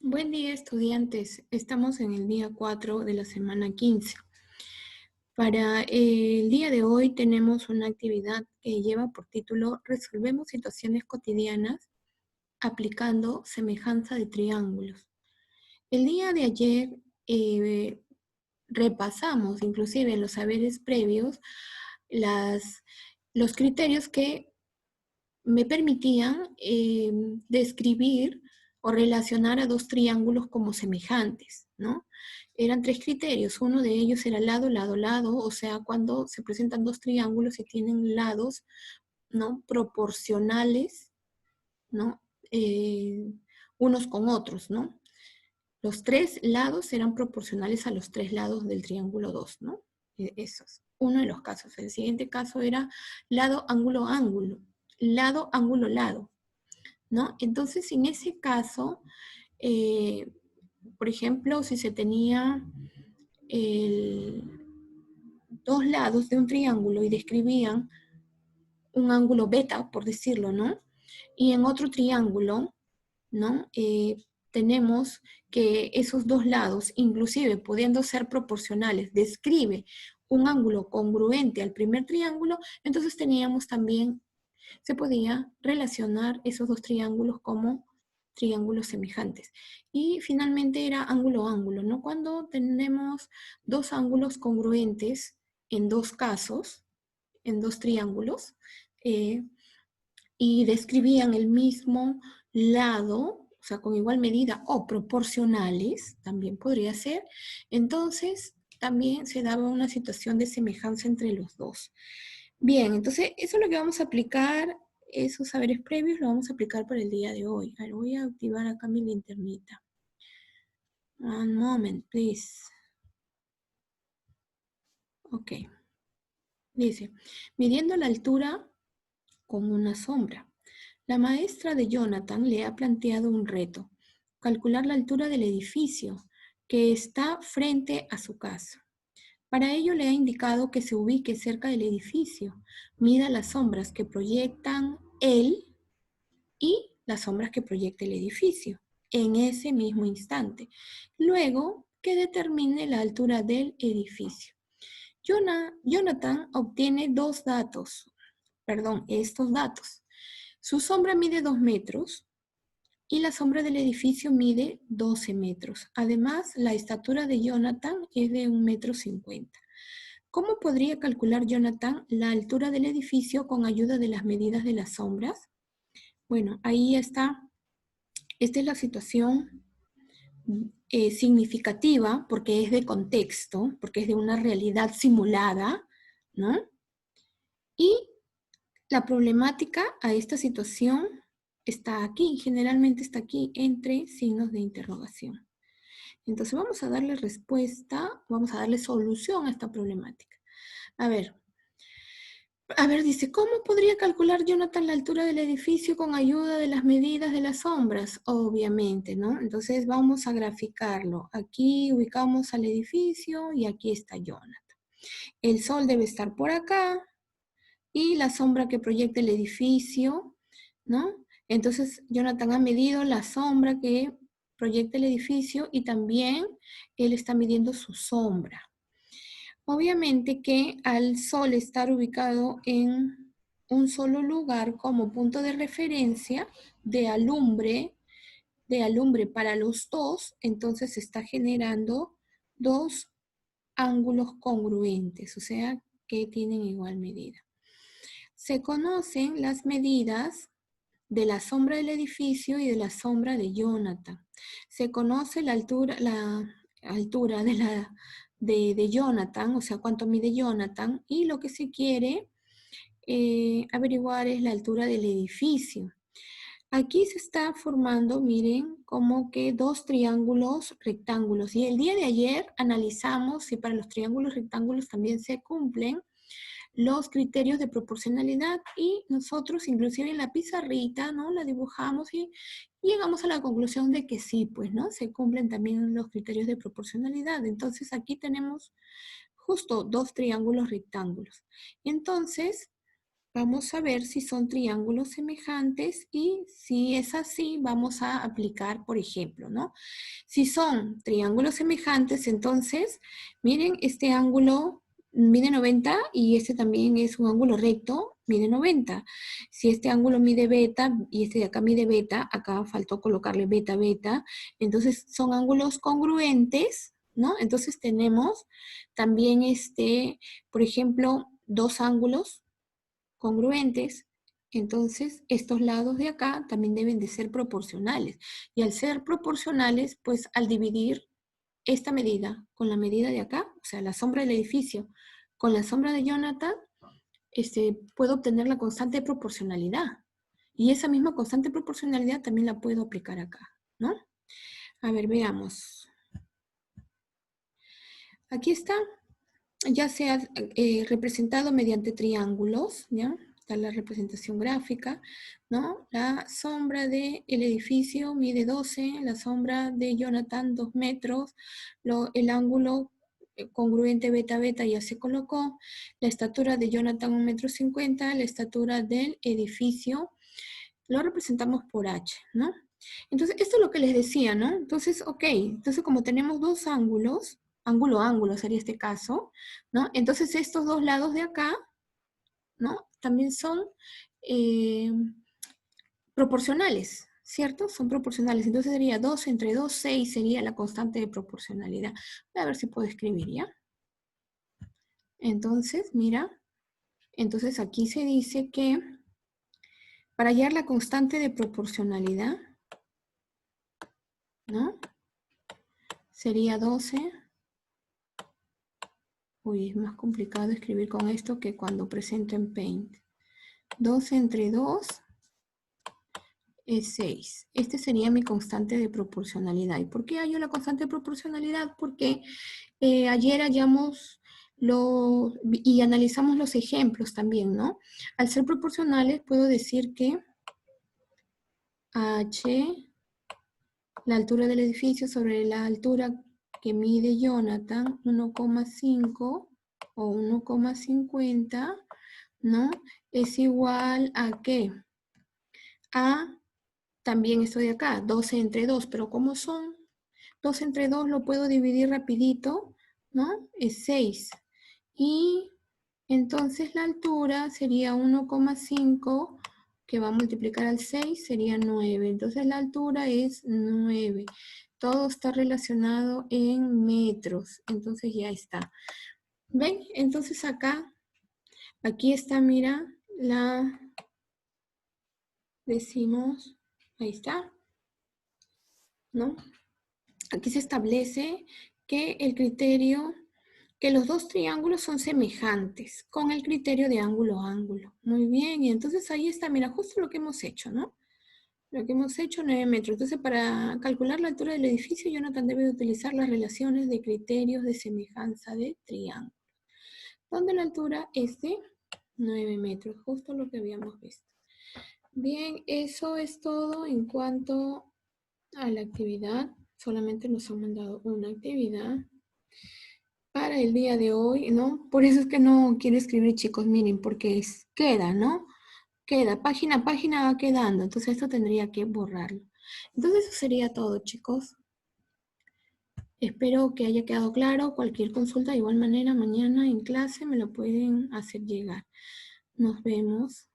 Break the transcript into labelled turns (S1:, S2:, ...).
S1: Buen día, estudiantes. Estamos en el día 4 de la semana 15. Para el día de hoy tenemos una actividad que lleva por título Resolvemos situaciones cotidianas aplicando semejanza de triángulos. El día de ayer eh, repasamos, inclusive en los saberes previos, los criterios que me permitían describir o relacionar a dos triángulos como semejantes, ¿no? Eran tres criterios. Uno de ellos era lado, lado, lado, o sea, cuando se presentan dos triángulos y tienen lados, ¿no? Proporcionales, ¿no? Unos con otros, ¿no? Los tres lados eran proporcionales a los tres lados del triángulo 2, ¿no? Eso es uno de los casos. El siguiente caso era lado, ángulo, ángulo. Lado, ángulo, lado, ¿no? Entonces, en ese caso, eh, por ejemplo, si se tenía el, dos lados de un triángulo y describían un ángulo beta, por decirlo, ¿no? Y en otro triángulo, ¿no? Tenemos que esos dos lados, inclusive pudiendo ser proporcionales, describe un ángulo congruente al primer triángulo, entonces teníamos también, se podía relacionar esos dos triángulos como triángulos semejantes. Y finalmente era ángulo-ángulo, ¿no? Cuando tenemos dos ángulos congruentes en dos casos, en dos triángulos, eh, y describían el mismo lado, o sea, con igual medida o proporcionales, también podría ser, entonces también se daba una situación de semejanza entre los dos. Bien, entonces eso es lo que vamos a aplicar, esos saberes previos lo vamos a aplicar para el día de hoy. A ver, voy a activar acá mi linternita. One moment, please. Ok. Dice, midiendo la altura con una sombra. La maestra de Jonathan le ha planteado un reto, calcular la altura del edificio que está frente a su casa. Para ello le ha indicado que se ubique cerca del edificio, mida las sombras que proyectan él y las sombras que proyecta el edificio en ese mismo instante. Luego que determine la altura del edificio. Jonathan obtiene estos datos. Su sombra mide 2 metros y la sombra del edificio mide 12 metros. Además, la estatura de Jonathan es de 1,50 m. ¿Cómo podría calcular Jonathan la altura del edificio con ayuda de las medidas de las sombras? Bueno, ahí está. Esta es la situación significativa porque es de contexto, porque es de una realidad simulada, ¿no? Y la problemática a esta situación está aquí, generalmente está aquí, entre signos de interrogación. Entonces vamos a darle respuesta, vamos a darle solución a esta problemática. A ver, dice, ¿cómo podría calcular Jonathan la altura del edificio con ayuda de las medidas de las sombras? Obviamente, ¿no? Entonces vamos a graficarlo. Aquí ubicamos al edificio y aquí está Jonathan. El sol debe estar por acá y la sombra que proyecta el edificio, ¿no? Entonces Jonathan ha medido la sombra que proyecta el edificio y también él está midiendo su sombra. Obviamente que al sol estar ubicado en un solo lugar como punto de referencia de alumbre para los dos, entonces se está generando dos ángulos congruentes, o sea, que tienen igual medida. Se conocen las medidas de la sombra del edificio y de la sombra de Jonathan. Se conoce la altura de Jonathan, o sea, cuánto mide Jonathan, y lo que se quiere averiguar es la altura del edificio. Aquí se está formando, miren, como que dos triángulos rectángulos. Y el día de ayer analizamos si para los triángulos rectángulos también se cumplen los criterios de proporcionalidad y nosotros inclusive en la pizarrita, ¿no? La dibujamos y llegamos a la conclusión de que sí, pues, ¿no? Se cumplen también los criterios de proporcionalidad. Entonces aquí tenemos justo dos triángulos rectángulos. Entonces, vamos a ver si son triángulos semejantes y si es así, vamos a aplicar, por ejemplo, ¿no? Si son triángulos semejantes, entonces, miren, este ángulo mide 90 y este también es un ángulo recto, mide 90. Si este ángulo mide beta y este de acá mide beta, acá faltó colocarle beta, beta, entonces son ángulos congruentes, ¿no? Entonces tenemos también, por ejemplo, dos ángulos congruentes, entonces estos lados de acá también deben de ser proporcionales. Y al ser proporcionales, pues al dividir esta medida con la medida de acá, o sea, la sombra del edificio con la sombra de Jonathan, puedo obtener la constante de proporcionalidad. Y esa misma constante de proporcionalidad también la puedo aplicar acá, ¿no? A ver, veamos. Aquí está, ya sea representado mediante triángulos, ¿ya? Está la representación gráfica, ¿no? La sombra del edificio mide 12, la sombra de Jonathan 2 metros, el ángulo congruente beta beta ya se colocó, la estatura de Jonathan 1,50 m, la estatura del edificio lo representamos por H, ¿no? Entonces, esto es lo que les decía, ¿no? Entonces, ok, entonces como tenemos dos ángulos, ángulo a ángulo sería este caso, ¿no? Entonces estos dos lados de acá, ¿no? También son proporcionales, ¿cierto? Son proporcionales. Entonces sería 2 entre 2, 6 sería la constante de proporcionalidad. Voy a ver si puedo escribir, ¿ya? Entonces, mira, entonces aquí se dice que para hallar la constante de proporcionalidad, ¿no? Sería 12. Uy, es más complicado escribir con esto que cuando presento en Paint. 12 entre 2 es 6. Este sería mi constante de proporcionalidad. ¿Y por qué hallo la constante de proporcionalidad? Porque ayer hallamos y analizamos los ejemplos también, ¿no? Al ser proporcionales puedo decir que H, la altura del edificio sobre la altura que mide Jonathan, 1,5 o 1,50, ¿no? Es igual a ¿qué? A, también esto de acá, 12 entre 2, pero ¿cómo son? 2 entre 2 lo puedo dividir rapidito, ¿no? Es 6. Y entonces la altura sería 1,5, que va a multiplicar al 6, sería 9. Entonces la altura es 9. Todo está relacionado en metros, entonces ya está. ¿Ven? Entonces acá, aquí está, mira, decimos, ahí está, ¿no? Aquí se establece que el criterio, que los dos triángulos son semejantes con el criterio de ángulo a ángulo. Muy bien, y entonces ahí está, mira, justo lo que hemos hecho, ¿no? Lo que hemos hecho, 9 metros. Entonces, para calcular la altura del edificio, Jonathan debe utilizar las relaciones de criterios de semejanza de triángulo, donde la altura es de 9 metros, justo lo que habíamos visto. Bien, eso es todo en cuanto a la actividad. Solamente nos han mandado una actividad para el día de hoy, ¿no? Por eso es que no quiero escribir, chicos, miren, porque queda, ¿no? Queda, página a página va quedando, entonces esto tendría que borrarlo. Entonces eso sería todo, chicos. Espero que haya quedado claro. Cualquier consulta, de igual manera, mañana en clase me lo pueden hacer llegar. Nos vemos.